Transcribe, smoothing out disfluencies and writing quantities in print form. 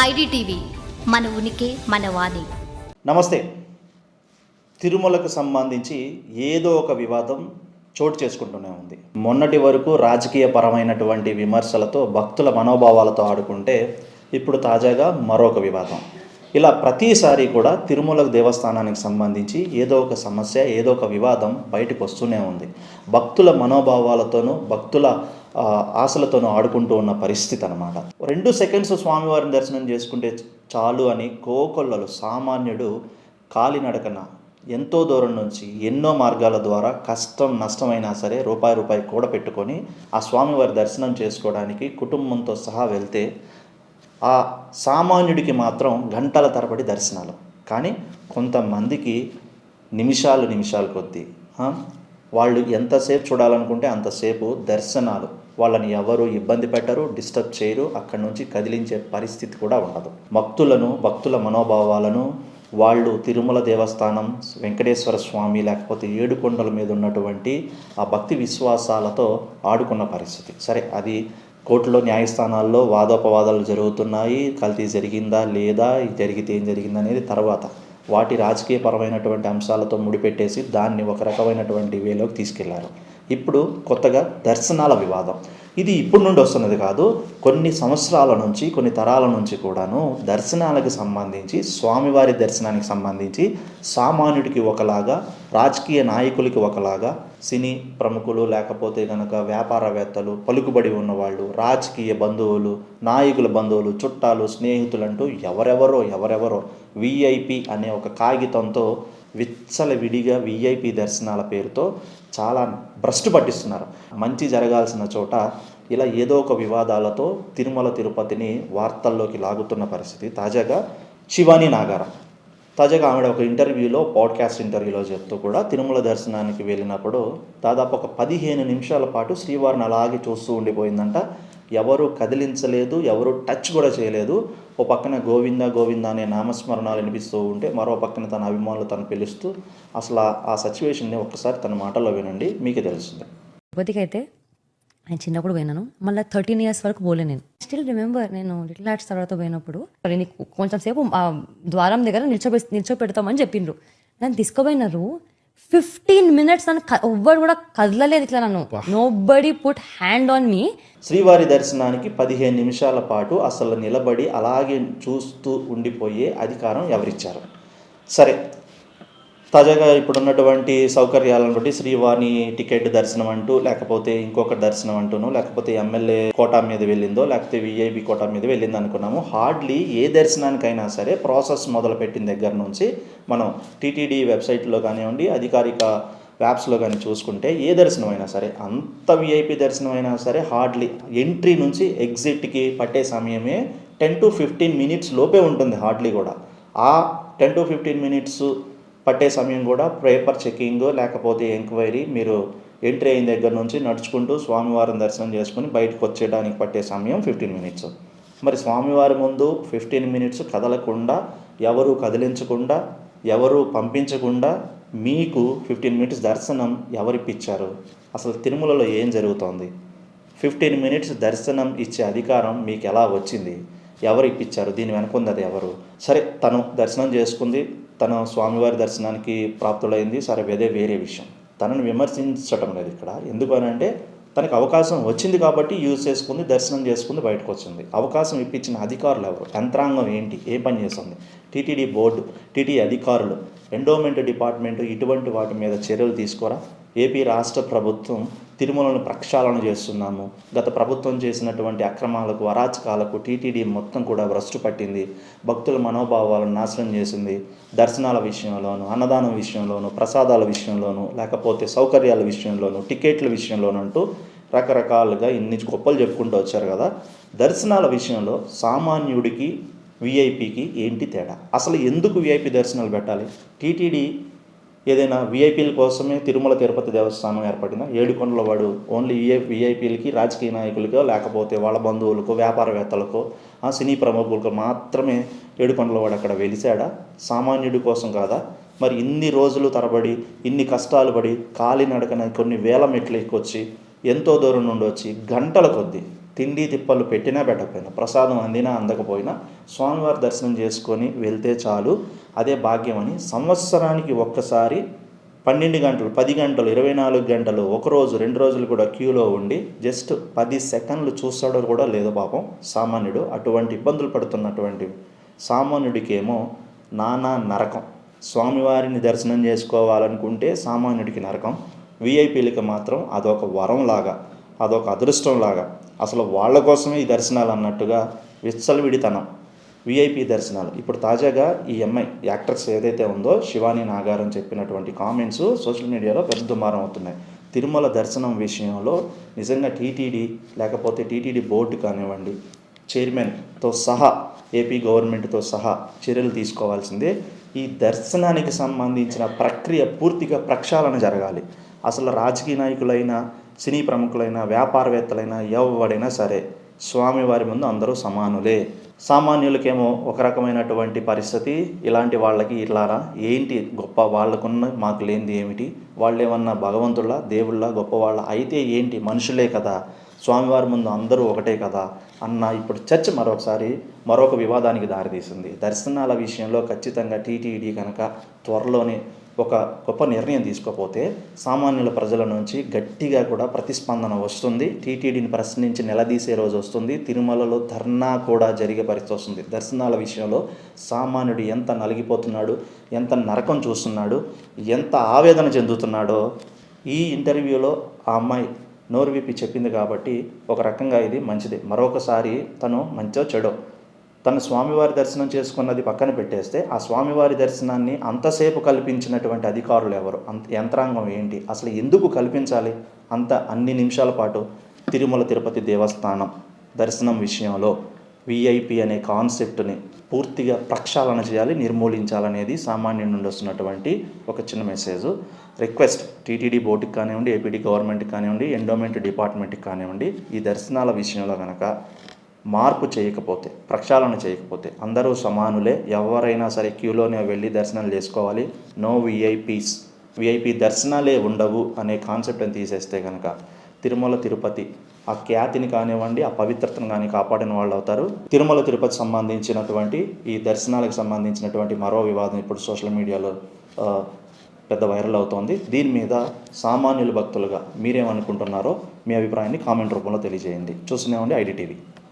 IDTV మన ఉనికి మన వాణి. నమస్తే. తిరుమలకు సంబంధించి ఏదో ఒక వివాదం చోటు చేసుకుంటూనే ఉంది. మొన్నటి వరకు రాజకీయ పరమైనటువంటి విమర్శలతో భక్తుల మనోభావాలతో ఆడుకుంటే ఇప్పుడు తాజాగా మరొక వివాదం. ఇలా ప్రతిసారి కూడా తిరుమల దేవస్థానానికి సంబంధించి ఏదో ఒక సమస్య, ఏదో ఒక వివాదం బయటకు వస్తూనే ఉంది. భక్తుల మనోభావాలతోనూ భక్తుల ఆశలతోనూ ఆడుకుంటూ ఉన్న పరిస్థితి అన్నమాట. 2 సెకండ్స్ స్వామివారిని దర్శనం చేసుకుంటే చాలు అని కోకొల్లలు సామాన్యుడు కాలినడకన ఎంతో దూరం నుంచి ఎన్నో మార్గాల ద్వారా కష్టం నష్టమైనా సరే రూపాయి కూడబెట్టుకొని ఆ స్వామివారి దర్శనం చేసుకోవడానికి కుటుంబంతో సహా వెళ్తే ఆ సామాన్యుడికి మాత్రం గంటల తరబడి దర్శనాలు. కానీ కొంతమందికి నిమిషాలు కొద్దీ వాళ్ళు ఎంతసేపు చూడాలనుకుంటే అంతసేపు దర్శనాలు. వాళ్ళని ఎవరు ఇబ్బంది పెట్టరు, డిస్టర్బ్ చేయరు, అక్కడి నుంచి కదిలించే పరిస్థితి కూడా ఉండదు. భక్తుల మనోభావాలను వాళ్ళు తిరుమల దేవస్థానం, వెంకటేశ్వర స్వామి లేకపోతే ఏడుకొండల మీద ఉన్నటువంటి ఆ భక్తి విశ్వాసాలతో ఆడుకున్న పరిస్థితి. సరే, అది కోర్టులో న్యాయస్థానాల్లో వాదోపవాదాలు జరుగుతున్నాయి. కల్తీ జరిగిందా లేదా, జరిగితే ఏం జరిగింది అనేది తర్వాత వాటి రాజకీయపరమైనటువంటి అంశాలతో ముడిపెట్టేసి దాన్ని ఒక రకమైనటువంటి వేలోకి తీసుకెళ్లారు. ఇప్పుడు కొత్తగా దర్శనాల వివాదం. ఇది ఇప్పుడు నుండి వస్తున్నది కాదు, కొన్ని సంవత్సరాల నుంచి, కొన్ని తరాల నుంచి కూడాను దర్శనాలకు సంబంధించి, స్వామివారి దర్శనానికి సంబంధించి సామాన్యుడికి ఒకలాగా, రాజకీయ నాయకులకి ఒకలాగా, సినీ ప్రముఖులు లేకపోతే కనుక వ్యాపారవేత్తలు, పలుకుబడి ఉన్నవాళ్ళు, రాజకీయ బంధువులు, నాయకుల బంధువులు, చుట్టాలు, స్నేహితులంటూ ఎవరెవరో విఐపి అనే ఒక కాగితంతో విచ్చలవిడిగా విఐపి దర్శనాల పేరుతో చాలా భ్రష్టు పట్టిస్తున్నారు. మంచి జరగాల్సిన చోట ఇలా ఏదో ఒక వివాదాలతో తిరుమల తిరుపతిని వార్తల్లోకి లాగుతున్న పరిస్థితి. తాజాగా శివానీ నాగారం ఆవిడ ఒక ఇంటర్వ్యూలో, పాడ్కాస్ట్ ఇంటర్వ్యూలో చెప్తూ కూడా తిరుమల దర్శనానికి వెళ్ళినప్పుడు దాదాపు ఒక 15 నిమిషాల పాటు శ్రీవారిని అలాగే చూస్తూ ఉండిపోయిందంట. ఎవరు కదిలించలేదు, ఎవరు టచ్ కూడా చేయలేదు. ఓ పక్కన గోవింద గోవింద అనే నామస్మరణాలు వినిపిస్తూ ఉంటే మరో పక్కన తన అభిమానులు తను పిలుస్తూ, అసలు ఆ సిచ్యువేషన్ని ఒక్కసారి తన మాటల్లో వినండి, మీకే తెలుస్తుంది. తిరుపతికి నేను చిన్నప్పుడు పోయినాను, మళ్ళీ 13 years వరకు పోలే. నేను స్టిల్ రిమెంబర్, నేను లిటిల్ ఆర్ట్స్ తర్వాత పోయినప్పుడు నీకు కొంచెం సేపు ఆ ద్వారం దగ్గర నిల్చోపెడతామని చెప్పిండ్రు. నన్ను తీసుకుపోయినారు. 15 minutes నన్ను ఎవ్వరు కూడా కదలలేదు ఇట్లా. నన్ను nobody put hand on me. శ్రీవారి దర్శనానికి 15 నిమిషాల పాటు అసలు నిలబడి అలాగే చూస్తూ ఉండిపోయే అధికారం ఎవరిచ్చారు? సరే, తాజాగా ఇప్పుడున్నటువంటి సౌకర్యాలను బట్టి శ్రీవారిని టికెట్ దర్శనం అంటూ, లేకపోతే ఇంకొక దర్శనం అంటూనో, లేకపోతే ఎమ్మెల్యే కోటా మీద వెళ్ళిందో, లేకపోతే విఐపి కోటా మీద వెళ్ళింది అనుకున్నాము. హార్డ్లీ ఏ దర్శనానికైనా సరే ప్రాసెస్ మొదలుపెట్టిన దగ్గర నుంచి మనం టీటీడీ వెబ్సైట్లో కానివ్వండి, అధికారిక యాప్స్లో కానీ చూసుకుంటే ఏ దర్శనం అయినా సరే, అంత విఐపి దర్శనం అయినా సరే హార్డ్లీ ఎంట్రీ నుంచి ఎగ్జిట్కి పట్టే సమయమే 10 to 15 minutes లోపే ఉంటుంది. హార్డ్లీ కూడా ఆ 10 to 15 minutes పట్టే సమయం కూడా పేపర్ చెకింగ్ లేకపోతే ఎంక్వైరీ, మీరు ఎంట్రీ అయిన దగ్గర నుంచి నడుచుకుంటూ స్వామివారిని దర్శనం చేసుకుని బయటకు వచ్చేయడానికి పట్టే సమయం 15 minutes. మరి స్వామివారి ముందు 15 minutes కదలకుండా, ఎవరు కదిలించకుండా, ఎవరు పంపించకుండా మీకు 15 minutes దర్శనం ఎవరిప్పించారు? అసలు తిరుమలలో ఏం జరుగుతోంది? 15 minutes దర్శనం ఇచ్చే అధికారం మీకు ఎలా వచ్చింది? ఎవరు ఇప్పించారు? దీని వెనుకుంది ఎవరు? సరే, తను దర్శనం చేసుకుంది, తను స్వామివారి దర్శనానికి ప్రాప్తులైంది, సరే అదే వేరే విషయం. తనను విమర్శించటం లేదు ఇక్కడ. ఎందుకు అని అంటే తనకు అవకాశం వచ్చింది కాబట్టి యూజ్ చేసుకుంది, దర్శనం చేసుకుంది, బయటకు వచ్చింది. అవకాశం ఇప్పించిన అధికారులు ఎవరు? యంత్రాంగం ఏంటి? ఏ పని చేస్తుంది? టీటీడీ బోర్డు, టీటీడీ అధికారులు, ఎండోమెంట్ డిపార్ట్మెంటు ఇటువంటి వాటి మీద చర్యలు తీసుకోరా? ఏపీ రాష్ట్ర ప్రభుత్వం తిరుమలను ప్రక్షాళన చేస్తున్నాము, గత ప్రభుత్వం చేసినటువంటి అక్రమాలకు, అరాచకాలకు టీటీడీ మొత్తం కూడా భ్రష్టు పట్టింది, భక్తుల మనోభావాలను నాశనం చేసింది, దర్శనాల విషయంలోనూ, అన్నదానం విషయంలోనూ, ప్రసాదాల విషయంలోనూ, లేకపోతే సౌకర్యాల విషయంలోనూ, టికెట్ల విషయంలోనూ అంటూ రకరకాలుగా ఇన్ని గొప్పలు చెప్పుకుంటూ వచ్చారు కదా. దర్శనాల విషయంలో సామాన్యుడికి, విఐపికి ఏంటి తేడా? అసలు ఎందుకు విఐపి దర్శనాలు పెట్టాలి? టీటీడీ ఏదైనా విఐపీల కోసమే తిరుమల తిరుపతి దేవస్థానం ఏర్పడిన? ఏడుకొండల వాడు ఓన్లీ విఐపీలకి, రాజకీయ నాయకులకో, లేకపోతే వాళ్ళ బంధువులకో, వ్యాపారవేత్తలకో, సినీ ప్రముఖులకు మాత్రమే ఏడుకొండల వాడు అక్కడ వెలిసాడా? సామాన్యుడి కోసం కాదా? మరి ఇన్ని రోజులు తరబడి, ఇన్ని కష్టాలు పడి, కాలినడకన కొన్ని వేల మెట్లు ఎక్కొచ్చి, ఎంతో దూరం నుండి వచ్చి గంటల కొద్దీ తిండి తిప్పలు పెట్టినా పెట్టకపోయినా, ప్రసాదం అందినా అందకపోయినా స్వామివారి దర్శనం చేసుకొని వెళ్తే చాలు, అదే భాగ్యమని సంవత్సరానికి ఒక్కసారి 12 గంటలు, 10 గంటలు, 24 గంటలు, ఒకరోజు 2 రోజులు కూడా క్యూలో ఉండి జస్ట్ 10 సెకండ్లు చూస్తాడో కూడా లేదు పాపం సామాన్యుడు. అటువంటి ఇబ్బందులు పడుతున్నటువంటి సామాన్యుడికేమో నానా నరకం. స్వామివారిని దర్శనం చేసుకోవాలనుకుంటే సామాన్యుడికి నరకం, విఐపీలకి మాత్రం అదొక వరంలాగా, అదొక అదృష్టంలాగా, అసలు వాళ్ళ కోసమే ఈ దర్శనాలు అన్నట్టుగా విచ్చలవిడితనం. విఐపి దర్శనాలు. ఇప్పుడు తాజాగా ఈ అమ్మాయి యాక్ట్రెస్ ఏదైతే ఉందో శివాని నాగారం చెప్పినటువంటి కామెంట్స్ సోషల్ మీడియాలో పెద్ద దుమారం అవుతున్నాయి. తిరుమల దర్శనం విషయంలో నిజంగా టీటీడీ లేకపోతే టీటీడీ బోర్డు కానివ్వండి, చైర్మన్తో సహా ఏపీ గవర్నమెంట్తో సహా చర్యలు తీసుకోవాల్సిందే. ఈ దర్శనానికి సంబంధించిన ప్రక్రియ పూర్తిగా ప్రక్షాళన జరగాలి. అసలు రాజకీయ నాయకులైనా, సినీ ప్రముఖులైనా, వ్యాపారవేత్తలైనా, ఎవరైనా సరే స్వామివారి ముందు అందరూ సమానులే. సామాన్యులకేమో ఒక రకమైనటువంటి పరిస్థితి, ఇలాంటి వాళ్ళకి ఇట్లారా ఏంటి గొప్ప, వాళ్ళకున్న మాకు లేనిది ఏమిటి, వాళ్ళు ఏమన్నా భగవంతుళ్ళ దేవుళ్ళ గొప్పవాళ్ళ అయితే ఏంటి, మనుషులే కదా, స్వామివారి ముందు అందరూ ఒకటే కదా అన్న ఇప్పుడు చర్చ మరొక వివాదానికి దారితీసింది. దర్శనాల విషయంలో ఖచ్చితంగా టీటీడీ కనుక త్వరలోనే ఒక గొప్ప నిర్ణయం తీసుకోకపోతే సామాన్యుల ప్రజల నుంచి గట్టిగా కూడా ప్రతిస్పందన వస్తుంది. టీటీడీని ప్రశ్నించి నిలదీసే రోజు వస్తుంది. తిరుమలలో ధర్నా కూడా జరిగే పరిస్థితి వస్తుంది. దర్శనాల విషయంలో సామాన్యుడు ఎంత నలిగిపోతున్నాడు, ఎంత నరకం చూస్తున్నాడు, ఎంత ఆవేదన చెందుతున్నాడో ఈ ఇంటర్వ్యూలో ఆ అమ్మాయి నోరు విప్పి చెప్పింది. కాబట్టి ఒక రకంగా ఇది మంచిది. మరొకసారి తను మంచో చెడో తను స్వామివారి దర్శనం చేసుకున్నది పక్కన పెట్టేస్తే, ఆ స్వామివారి దర్శనాన్ని అంతసేపు కల్పించినటువంటి అధికారులు ఎవరు, యంత్రాంగం ఏంటి, అసలు ఎందుకు కల్పించాలి అన్ని నిమిషాల పాటు తిరుమల తిరుపతి దేవస్థానం దర్శనం విషయంలో విఐపి అనే కాన్సెప్ట్ని పూర్తిగా ప్రక్షాళన చేయాలి, నిర్మూలించాలనేది సామాన్యుడి నుండి వస్తున్నటువంటి ఒక చిన్న మెసేజ్. రిక్వెస్ట్ టీటీడీ బోర్డుకి కానివ్వండి, ఏపీడీ గవర్నమెంట్కి కానివ్వండి, ఎండోమెంట్ డిపార్ట్మెంట్కి కానివ్వండి, ఈ దర్శనాల విషయంలో కనుక మార్పు చేయకపోతే, ప్రక్షాళన చేయకపోతే అందరూ సమానులే, ఎవరైనా సరే క్యూలోనే వెళ్ళి దర్శనాలు చేసుకోవాలి, నో విఐపీస్, విఐపి దర్శనాలే ఉండవు అనే కాన్సెప్ట్ని తీసేస్తే కనుక తిరుమల తిరుపతి ఆ ఖ్యాతిని కానివ్వండి, ఆ పవిత్రతను కానీ కాపాడిన వాళ్ళు అవుతారు. తిరుమల తిరుపతి సంబంధించినటువంటి ఈ దర్శనాలకు సంబంధించినటువంటి మరో వివాదం ఇప్పుడు సోషల్ మీడియాలో పెద్ద వైరల్ అవుతోంది. దీని మీద సామాన్యుల భక్తులుగా మీరేమనుకుంటున్నారో మీ అభిప్రాయాన్ని కామెంట్ రూపంలో తెలియజేయండి. చూస్తూనే ఉండి ఐడిటీవీ.